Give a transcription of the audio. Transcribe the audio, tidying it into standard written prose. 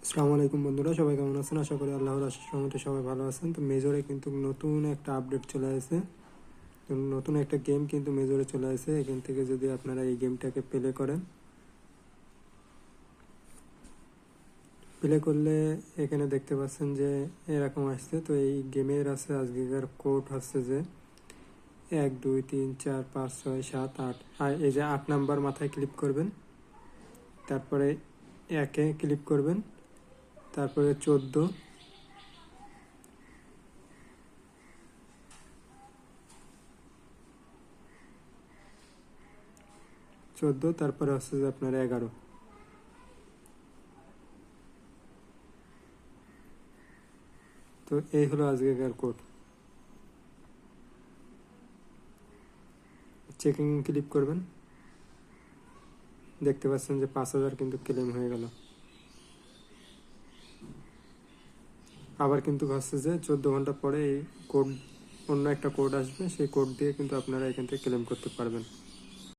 আসসালামু আলাইকুম বন্ধুরা, সবাই কেমন আছেন? আশা করি আল্লাহর আশিস রহমতে সবাই ভালো আছেন। তো মেজরে কিন্তু নতুন একটা আপডেট চলে আসে, তো নতুন একটা গেম কিন্তু মেজরে চলে আসে। এখান থেকে যদি আপনারা এই গেমটাকে প্লে করলে এখানে দেখতে পাচ্ছেন যে এরকম আসছে। তো এই গেমের আছে আজকের কোড হচ্ছে যে 1 2 3 4 5 6 7 8, আর এই যে 8 নাম্বার মাথায় ক্লিক করবেন, তারপরে একে ক্লিক করবেন, তারপরে 14, তারপরে হচ্ছে যে আপনার 11। তো এই হলো আজকের কোড। চেকিং ক্লিক করবেন, দেখতে পাচ্ছেন যে 5,000 কিন্তু ক্লেম হয়ে গেল। আবার কিন্তু হচ্ছে যে 14 ঘন্টা পরে এই কোড, অন্য একটা কোড আসবে, সেই কোড দিয়ে কিন্তু আপনারা এখান থেকে ক্লেম করতে পারবেন।